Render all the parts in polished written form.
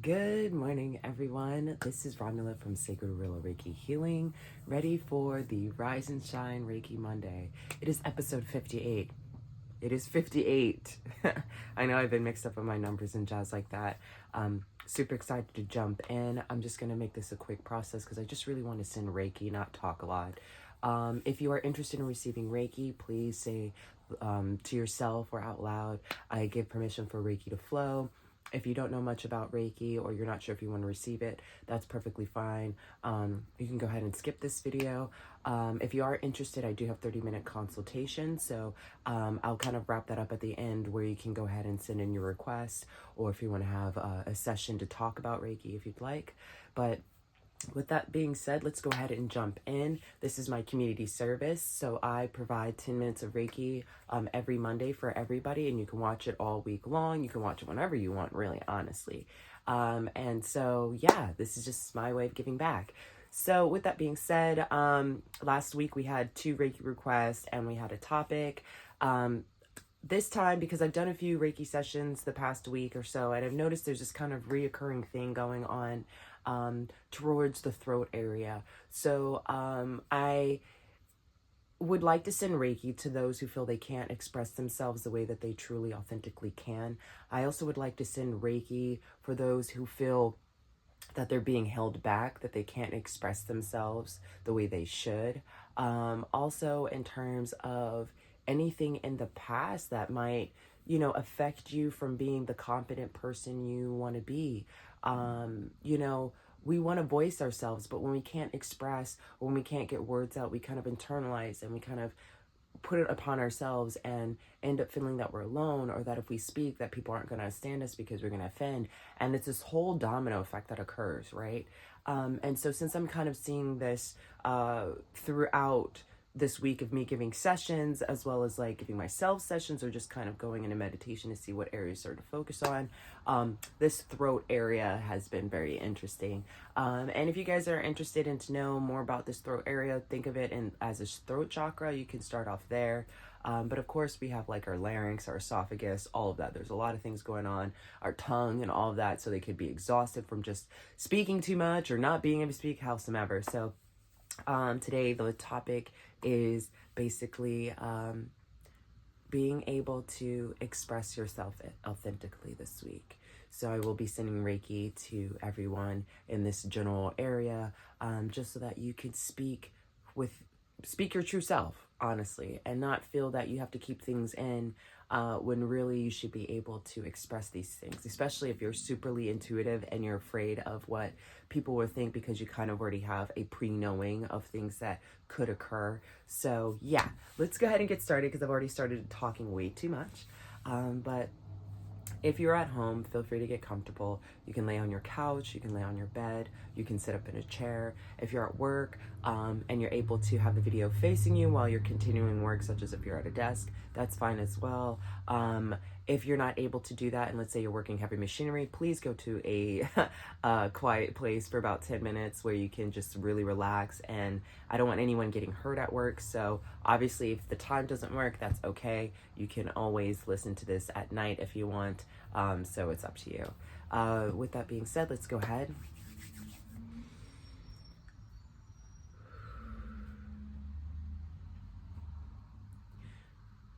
Good morning, everyone. This is Romula from Sacred Gorilla Reiki Healing, ready for the Rise and Shine Reiki Monday. It is episode 58. It is 58. I know I've been mixed up with my numbers and jazz like that. Super excited to jump in. I'm just going to make this a quick process because I just really want to send Reiki, not talk a lot. If you are interested in receiving Reiki, please say to yourself or out loud, I give permission for Reiki to flow. If you don't know much about Reiki or you're not sure if you want to receive it, that's perfectly fine. You can go ahead and skip this video. If you are interested, I do have 30-minute consultation. So I'll kind of wrap that up at the end where you can go ahead and send in your request, or if you want to have a session to talk about Reiki if you'd like. But with that being said, let's go ahead and jump in. This is my community service, so I provide 10 minutes of Reiki every Monday for everybody, and you can watch it all week long. You can watch it whenever you want, really, honestly. And so, yeah, this is just my way of giving back. So with that being said, last week we had 2 Reiki requests, and we had a topic. This time, because I've done a few Reiki sessions the past week or so, and I've noticed there's this kind of reoccurring thing going on towards the throat area. So I would like to send Reiki to those who feel they can't express themselves the way that they truly authentically can. I also would like to send Reiki for those who feel that they're being held back, that they can't express themselves the way they should. Also, in terms of anything in the past that might, affect you from being the confident person you want to be. We want to voice ourselves, but when we can't express, when we can't get words out, we kind of internalize and we kind of put it upon ourselves and end up feeling that we're alone, or that if we speak that people aren't going to understand us because we're going to offend. And it's this whole domino effect that occurs, right? And so since I'm kind of seeing this throughout this week of me giving sessions, as well as like giving myself sessions, or just kind of going into meditation to see what areas are to focus on, this throat area has been very interesting. And if you guys are interested in to know more about this throat area, think of it as a throat chakra. You can start off there. But of course we have like our larynx, our esophagus, all of that. There's a lot of things going on, our tongue and all of that. So they could be exhausted from just speaking too much or not being able to speak, howsoever. So today the topic is basically being able to express yourself authentically this week. So I will be sending Reiki to everyone in this general area, just so that you can speak your true self, honestly, and not feel that you have to keep things in when really you should be able to express these things, especially if you're superly intuitive and you're afraid of what people will think because you kind of already have a pre-knowing of things that could occur. So yeah, let's go ahead and get started because I've already started talking way too much. But if you're at home, feel free to get comfortable. You can lay on your couch, you can lay on your bed, you can sit up in a chair. If you're at work and you're able to have the video facing you while you're continuing work, such as if you're at a desk, that's fine as well. If you're not able to do that, and let's say you're working heavy machinery, please go to a quiet place for about 10 minutes where you can just really relax. And I don't want anyone getting hurt at work. So obviously if the time doesn't work, that's okay. You can always listen to this at night if you want. So it's up to you. With that being said, let's go ahead.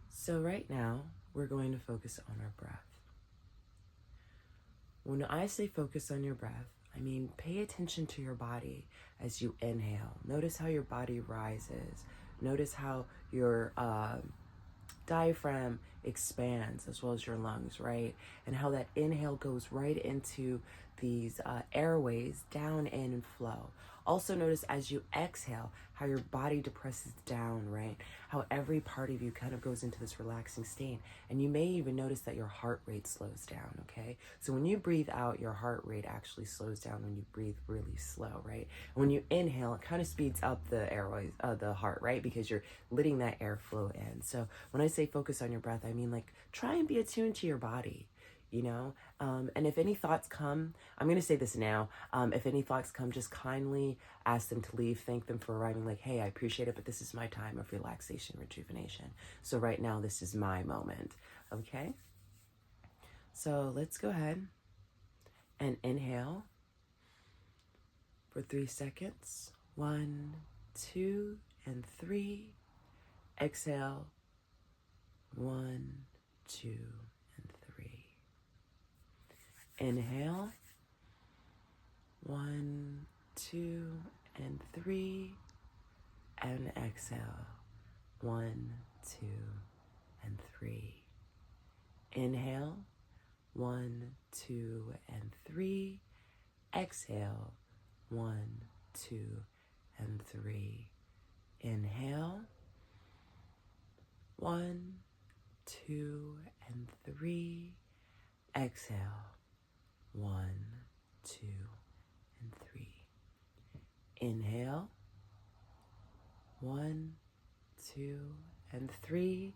So right now, we're going to focus on our breath. When I say focus on your breath, I mean pay attention to your body as you inhale. Notice how your body rises. Notice how your diaphragm expands, as well as your lungs, right? And how that inhale goes right into these airways, down in and flow. Also notice as you exhale how your body depresses down, right? How every part of you kind of goes into this relaxing state. And you may even notice that your heart rate slows down, okay? So when you breathe out, your heart rate actually slows down when you breathe really slow, right? And when you inhale, it kind of speeds up the airways, the heart, right? Because you're letting that airflow in. So when I say focus on your breath, I mean like try and be attuned to your body. And if any thoughts come, I'm going to say this now. If any thoughts come, just kindly ask them to leave. Thank them for arriving. Like, hey, I appreciate it, but this is my time of relaxation, rejuvenation. So right now, this is my moment. Okay. So let's go ahead And inhale for 3 seconds. 1, 2, and 3. Exhale. 1, 2, and 3. Inhale. 1, 2, and 3. And exhale. 1, 2, and 3. Inhale. 1, 2, and 3. Exhale. 1, 2, and 3. Inhale. 1, 2, and 3. Exhale. 1, 2, and 3. Inhale. 1, 2, and 3.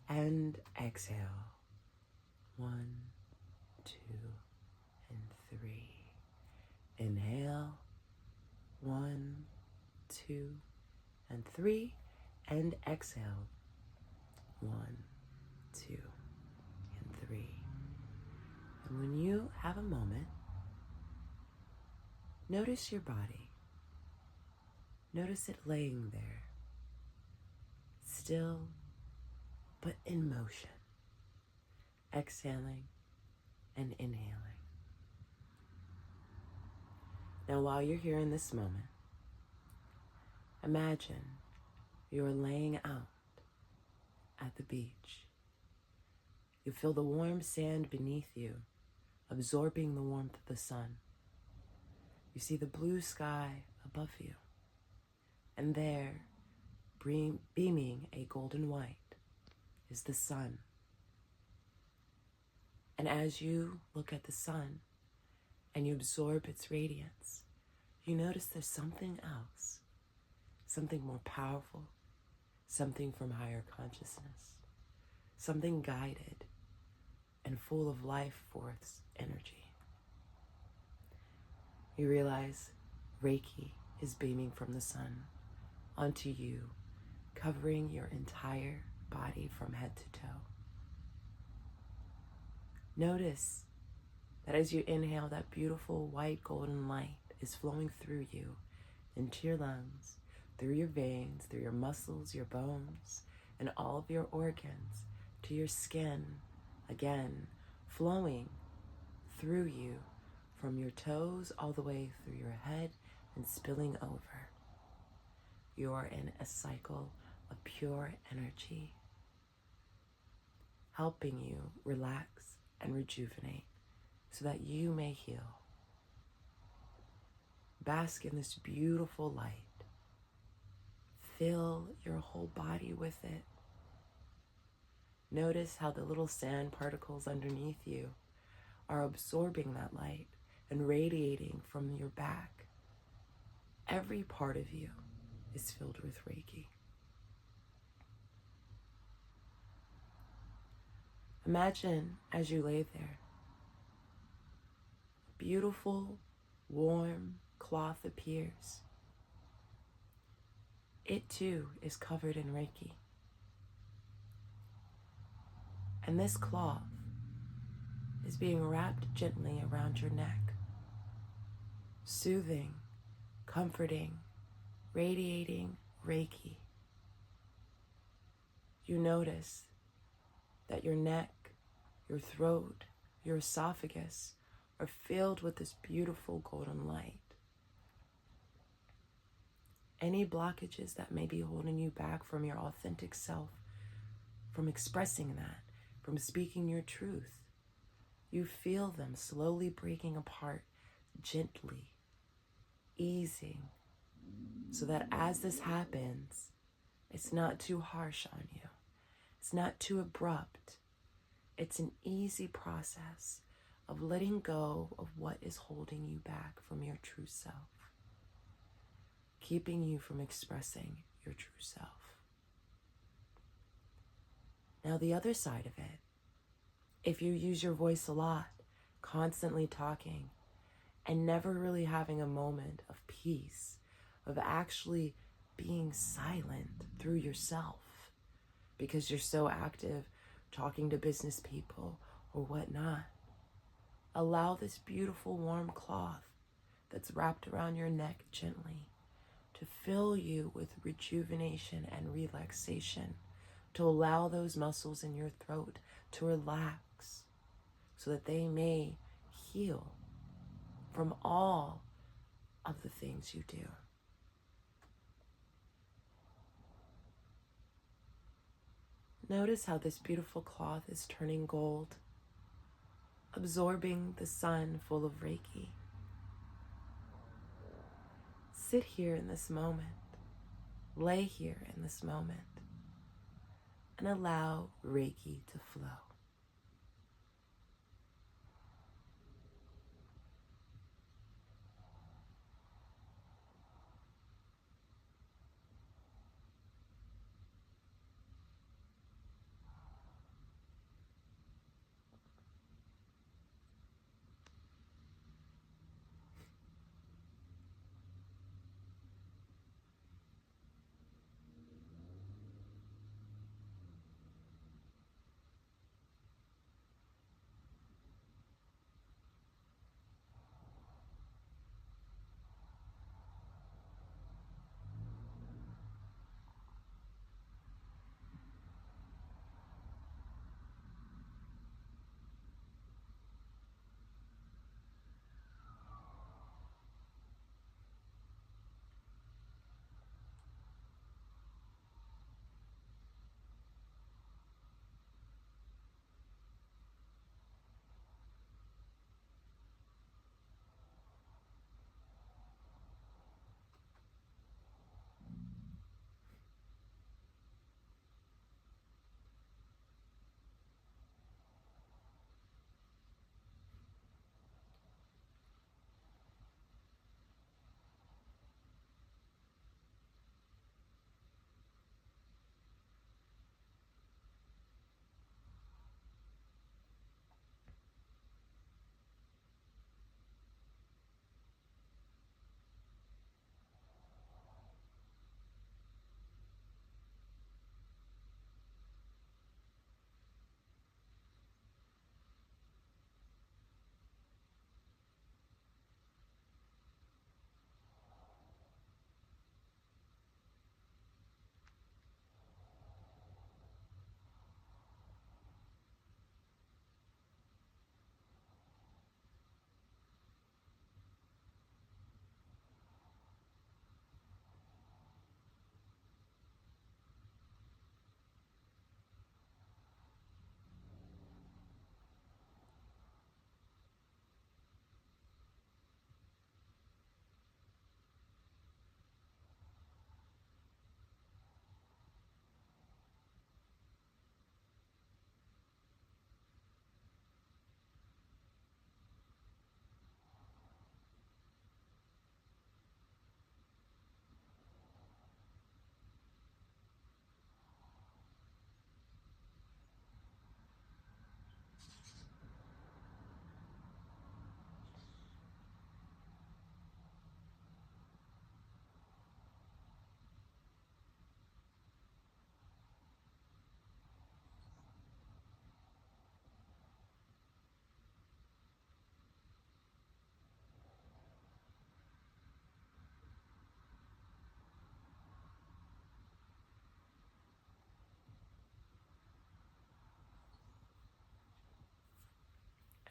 And exhale. 1, 2, and 3. Inhale. 1, 2, and 3. And exhale. 1, 2, and 3. And when you have a moment, notice your body. Notice it laying there, still but in motion, exhaling and inhaling. Now, while you're here in this moment, imagine you're laying out at the beach. You feel the warm sand beneath you, absorbing the warmth of the sun. You see the blue sky above you, and there, beaming a golden white, is the sun. And as you look at the sun and you absorb its radiance, you notice there's something else, something more powerful, something from higher consciousness, something guided and full of life force energy. You realize Reiki is beaming from the sun onto you, covering your entire body from head to toe. Notice that as you inhale, that beautiful white golden light is flowing through you, into your lungs, through your veins, through your muscles, your bones, and all of your organs, to your skin, again, flowing through you from your toes all the way through your head and spilling over. You are in a cycle of pure energy, helping you relax and rejuvenate so that you may heal. Bask in this beautiful light. Fill your whole body with it. Notice how the little sand particles underneath you are absorbing that light and radiating from your back. Every part of you is filled with Reiki. Imagine as you lay there, a beautiful, warm cloth appears. It too is covered in Reiki. And this cloth is being wrapped gently around your neck, soothing, comforting, radiating Reiki. You notice that your neck, your throat, your esophagus are filled with this beautiful golden light. Any blockages that may be holding you back from your authentic self, from expressing that, from speaking your truth, you feel them slowly breaking apart, gently, easing, so that as this happens, it's not too harsh on you. It's not too abrupt. It's an easy process of letting go of what is holding you back from your true self, keeping you from expressing your true self. Now, the other side of it, if you use your voice a lot, constantly talking, and never really having a moment of peace, of actually being silent through yourself, because you're so active talking to business people or whatnot, Allow this beautiful warm cloth that's wrapped around your neck gently to fill you with rejuvenation and relaxation, to allow those muscles in your throat to relax so that they may heal from all of the things you do. Notice how this beautiful cloth is turning gold, absorbing the sun full of Reiki. Sit here in this moment, lay here in this moment, and allow Reiki to flow.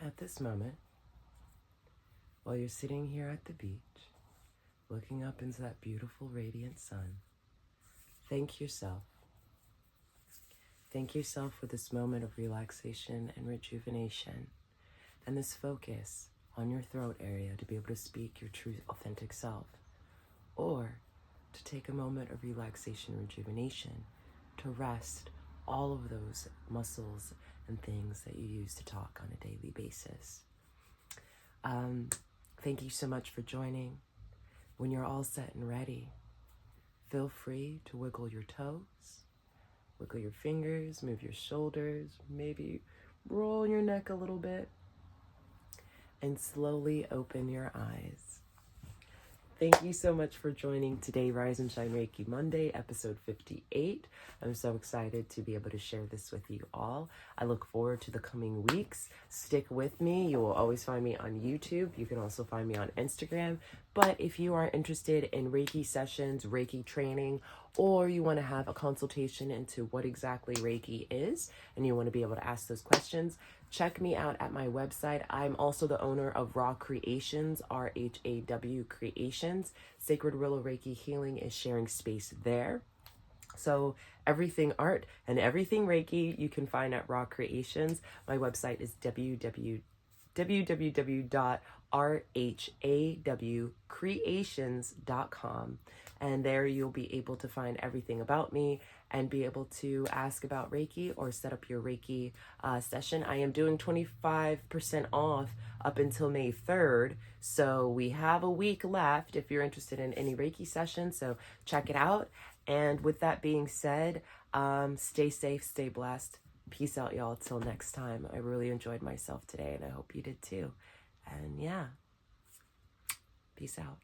At this moment, while you're sitting here at the beach, looking up into that beautiful radiant sun, thank yourself. Thank yourself for this moment of relaxation and rejuvenation, and this focus on your throat area to be able to speak your true, authentic self, or to take a moment of relaxation and rejuvenation to rest all of those muscles and things that you use to talk on a daily basis. Thank you so much for joining. When you're all set and ready, feel free to wiggle your toes, wiggle your fingers, move your shoulders, maybe roll your neck a little bit, and slowly open your eyes. Thank you so much for joining today, Rise and Shine Reiki Monday, episode 58. I'm so excited to be able to share this with you all. I look forward to the coming weeks. Stick with me. You will always find me on YouTube. You can also find me on Instagram. But if you are interested in Reiki sessions, Reiki training, or you want to have a consultation into what exactly Reiki is, and you want to be able to ask those questions, check me out at my website. I'm also the owner of Raw Creations, RHAW Creations. Sacred Willow Reiki Healing is sharing space there. So everything art and everything Reiki you can find at Raw Creations. My website is www.rhawcreations.com. And there you'll be able to find everything about me and be able to ask about Reiki or set up your Reiki session. I am doing 25% off up until May 3rd. So we have a week left if you're interested in any Reiki session. So check it out. And with that being said, stay safe, stay blessed. Peace out, y'all. Till next time. I really enjoyed myself today, and I hope you did too. And yeah, peace out.